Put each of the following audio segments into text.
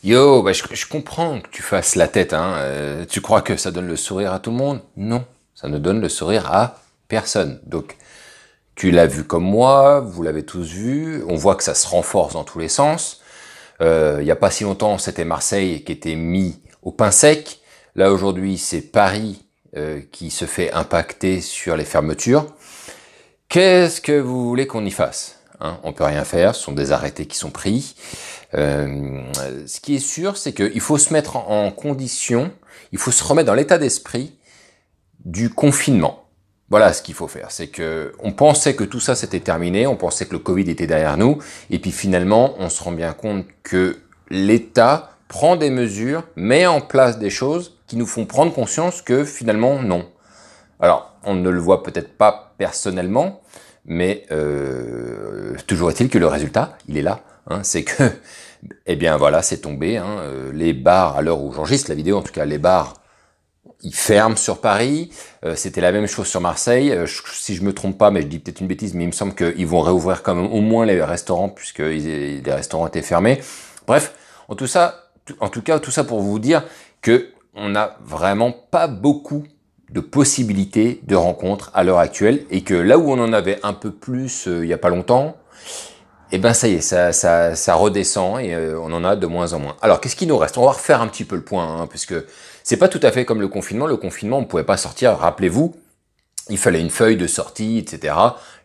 Yo, bah, je comprends que tu fasses la tête, hein. Tu crois que ça donne le sourire à tout le monde? Non, ça ne donne le sourire à personne. Donc, tu l'as vu comme moi, vous l'avez tous vu, on voit que ça se renforce dans tous les sens. Il y a pas si longtemps, c'était Marseille qui était mis au pain sec. Là, aujourd'hui, c'est Paris qui se fait impacter sur les fermetures. Qu'est-ce que vous voulez qu'on y fasse, hein? On peut rien faire, ce sont des arrêtés qui sont pris. Euh, Ce qui est sûr, c'est qu'il faut se mettre en condition, il faut se remettre dans l'état d'esprit du confinement. Voilà ce qu'il faut faire. C'est que on pensait que tout ça c'était terminé, on pensait que le Covid était derrière nous, et puis finalement, on se rend bien compte que l'État prend des mesures, met en place des choses qui nous font prendre conscience que finalement non. Alors, on ne le voit peut-être pas personnellement, mais toujours est-il que le résultat, il est là. Hein, c'est que, eh bien voilà, c'est tombé. Hein, les bars, à l'heure où j'enregistre la vidéo, en tout cas les bars, ils ferment sur Paris. C'était la même chose sur Marseille. Si je me trompe pas, mais je dis peut-être une bêtise, mais il me semble qu'ils vont réouvrir quand même au moins les restaurants, puisque les restaurants étaient fermés. Bref, en tout cas, tout ça pour vous dire que on n'a vraiment pas beaucoup de possibilités de rencontres à l'heure actuelle, et que là où on en avait un peu plus il y a pas longtemps, eh ben ça y est, ça redescend et on en a de moins en moins. Alors qu'est-ce qui nous reste? On va refaire un petit peu le point, hein, puisque c'est pas tout à fait comme le confinement. Le confinement, on pouvait pas sortir. Rappelez-vous, il fallait une feuille de sortie, etc.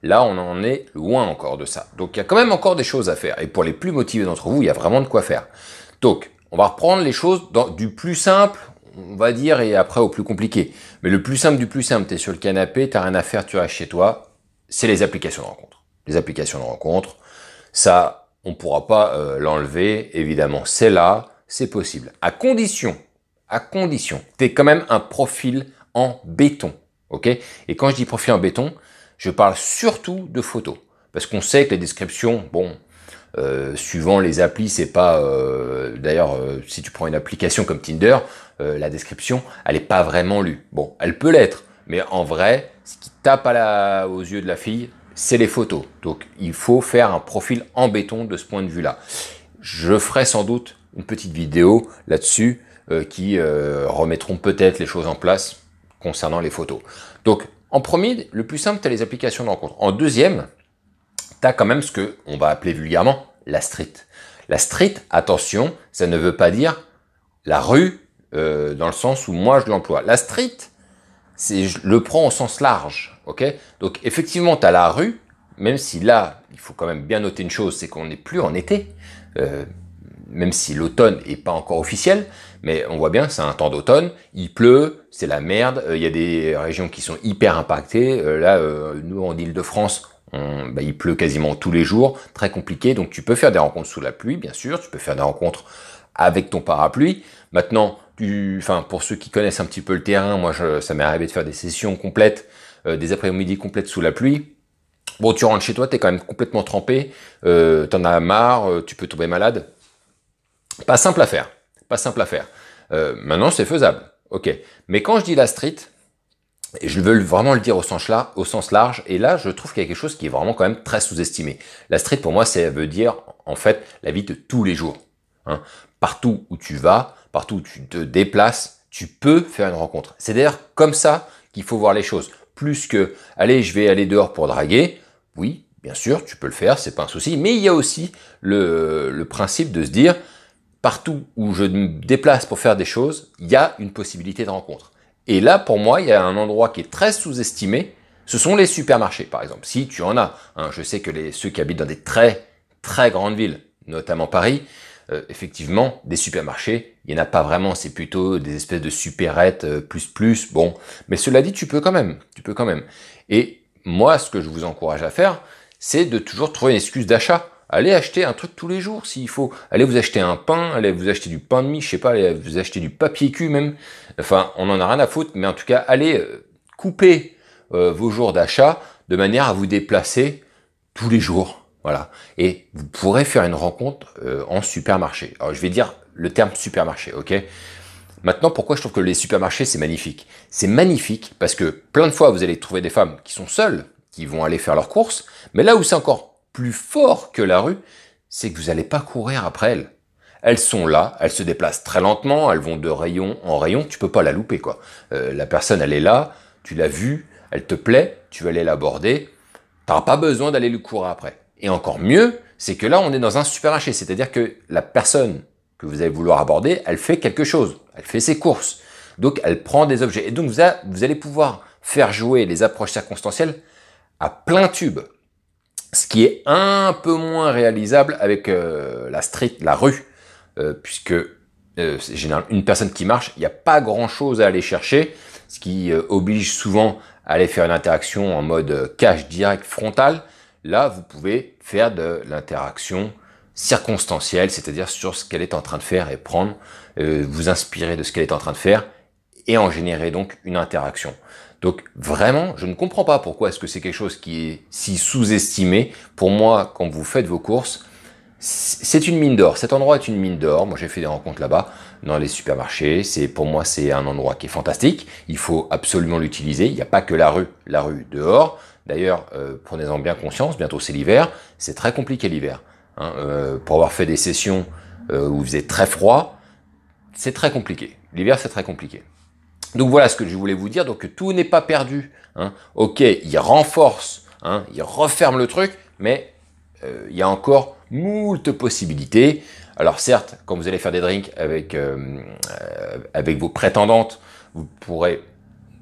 Là, on en est loin encore de ça. Donc il y a quand même encore des choses à faire. Et pour les plus motivés d'entre vous, il y a vraiment de quoi faire. Donc on va reprendre les choses du plus simple, on va dire, et après au plus compliqué. Mais le plus simple du plus simple, t'es sur le canapé, t'as rien à faire, tu restes chez toi, c'est les applications de rencontre. Les applications de rencontre, ça, on pourra pas l'enlever, évidemment. C'est là, c'est possible. À condition, t'aies quand même un profil en béton, ok? Et quand je dis profil en béton, je parle surtout de photos. Parce qu'on sait que les descriptions, bon, suivant les applis, c'est pas... D'ailleurs, si tu prends une application comme Tinder, la description, elle est pas vraiment lue. Bon, elle peut l'être, mais en vrai, ce qui tape aux yeux de la fille, c'est les photos. Donc, il faut faire un profil en béton de ce point de vue-là. Je ferai sans doute une petite vidéo là-dessus qui remettront peut-être les choses en place concernant les photos. Donc, en premier, le plus simple, tu as les applications de rencontre. En deuxième, t'as quand même ce que on va appeler vulgairement la street. La street, attention, ça ne veut pas dire la rue dans le sens où moi je l'emploie. La street, je le prends au sens large, ok? Donc effectivement, t'as la rue, même si là, il faut quand même bien noter une chose, c'est qu'on n'est plus en été, euh, même si l'automne est pas encore officiel, mais on voit bien, c'est un temps d'automne, il pleut, c'est la merde, il y a des régions qui sont hyper impactées, nous en Île-de-France, il pleut quasiment tous les jours, très compliqué, donc tu peux faire des rencontres sous la pluie, bien sûr, tu peux faire des rencontres avec ton parapluie. Maintenant, pour ceux qui connaissent un petit peu le terrain, moi, ça m'est arrivé de faire des sessions complètes, des après-midi complètes sous la pluie. Bon, tu rentres chez toi, t'es quand même complètement trempé, t'en as marre, tu peux tomber malade. Pas simple à faire, pas simple à faire. Maintenant, c'est faisable, ok. Mais quand je dis la street, et je veux vraiment le dire au sens large, et là, je trouve qu'il y a quelque chose qui est vraiment quand même très sous-estimé. La street, pour moi, ça veut dire, en fait, la vie de tous les jours. Hein. Partout où tu vas, partout où tu te déplaces, tu peux faire une rencontre. C'est d'ailleurs comme ça qu'il faut voir les choses. Plus que, allez, je vais aller dehors pour draguer. Oui, bien sûr, tu peux le faire, c'est pas un souci. Mais il y a aussi le principe de se dire, partout où je me déplace pour faire des choses, il y a une possibilité de rencontre. Et là, pour moi, il y a un endroit qui est très sous-estimé. Ce sont les supermarchés, par exemple. Si tu en as, hein, je sais que ceux qui habitent dans des très, très grandes villes, notamment Paris, effectivement, des supermarchés, il n'y en a pas vraiment. C'est plutôt des espèces de supérettes plus. Bon, mais cela dit, tu peux quand même. Tu peux quand même. Et moi, ce que je vous encourage à faire, c'est de toujours trouver une excuse d'achat. Allez acheter un truc tous les jours s'il faut. Allez vous acheter un pain, allez vous acheter du pain de mie, je sais pas, allez vous acheter du papier cul même. Enfin, on en a rien à foutre, mais en tout cas, allez couper vos jours d'achat de manière à vous déplacer tous les jours. Voilà. Et vous pourrez faire une rencontre en supermarché. Alors, je vais dire le terme supermarché, ok? Maintenant, pourquoi je trouve que les supermarchés, c'est magnifique? C'est magnifique parce que plein de fois, vous allez trouver des femmes qui sont seules, qui vont aller faire leurs courses, mais là où c'est encore plus fort que la rue, c'est que vous n'allez pas courir après elles. elles sont là, elles se déplacent très lentement, elles vont de rayon en rayon, tu peux pas la louper, quoi. La personne, elle est là, tu l'as vue, elle te plaît, tu vas aller l'aborder, tu n'auras pas besoin d'aller lui courir après. Et encore mieux, c'est que là, on est dans un supermarché, c'est-à-dire que la personne que vous allez vouloir aborder, elle fait quelque chose, elle fait ses courses, donc elle prend des objets. Et donc vous allez pouvoir faire jouer les approches circonstancielles à plein tube, ce qui est un peu moins réalisable avec la street, la rue, puisque c'est généralement une personne qui marche, il n'y a pas grand-chose à aller chercher, ce qui oblige souvent à aller faire une interaction en mode cache direct frontal. Là, vous pouvez faire de l'interaction circonstancielle, c'est-à-dire sur ce qu'elle est en train de faire et prendre, vous inspirer de ce qu'elle est en train de faire et en générer donc une interaction. Donc vraiment, je ne comprends pas pourquoi est-ce que c'est quelque chose qui est si sous-estimé. Pour moi, quand vous faites vos courses, c'est une mine d'or. Cet endroit est une mine d'or. Moi, j'ai fait des rencontres là-bas, dans les supermarchés. Pour moi, c'est un endroit qui est fantastique. Il faut absolument l'utiliser. Il n'y a pas que la rue dehors. D'ailleurs, prenez-en bien conscience. Bientôt, c'est l'hiver. C'est très compliqué l'hiver. Hein. Pour avoir fait des sessions où il faisait très froid, c'est très compliqué. L'hiver, c'est très compliqué. Donc voilà ce que je voulais vous dire. Donc tout n'est pas perdu. Hein. Ok, il renforce, hein, il referme le truc, mais il y a encore moult possibilités. Alors certes, quand vous allez faire des drinks avec vos prétendantes, vous pourrez,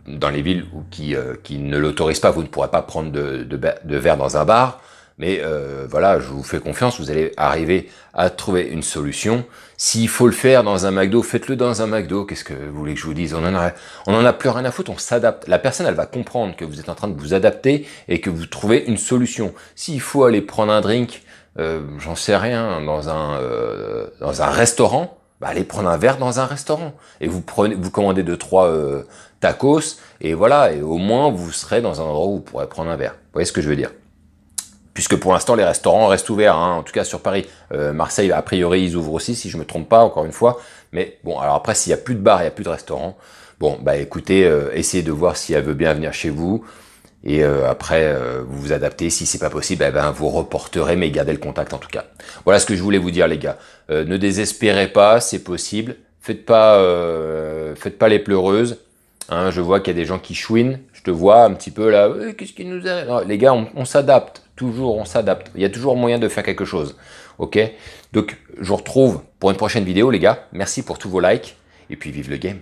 dans les villes qui ne l'autorisent pas, vous ne pourrez pas prendre de verre dans un bar. Mais voilà, je vous fais confiance, vous allez arriver à trouver une solution. S'il faut le faire dans un McDo, faites-le dans un McDo. Qu'est-ce que vous voulez que je vous dise? On en a plus rien à foutre, on s'adapte. La personne, elle va comprendre que vous êtes en train de vous adapter et que vous trouvez une solution. S'il faut aller prendre un drink, j'en sais rien, dans un restaurant, bah allez prendre un verre dans un restaurant. Et vous commandez 2-3 tacos, et voilà, et au moins vous serez dans un endroit où vous pourrez prendre un verre. Vous voyez ce que je veux dire? Puisque pour l'instant, les restaurants restent ouverts, hein, en tout cas sur Paris. Marseille, a priori, ils ouvrent aussi, si je me trompe pas, encore une fois. Mais bon, alors après, s'il y a plus de bars, il y a plus de restaurants. Bon, bah écoutez, essayez de voir si elle veut bien venir chez vous. Et après, vous vous adaptez. Si c'est pas possible, eh ben, vous reporterez, mais gardez le contact en tout cas. Voilà ce que je voulais vous dire, les gars. Ne désespérez pas, c'est possible. Faites pas les pleureuses. Hein, je vois qu'il y a des gens qui chouinent. Je te vois un petit peu là. Qu'est-ce qui nous arrive? Non, les gars, on s'adapte. Toujours, on s'adapte. Il y a toujours moyen de faire quelque chose. Ok? Donc, je vous retrouve pour une prochaine vidéo, les gars. Merci pour tous vos likes. Et puis, vive le game.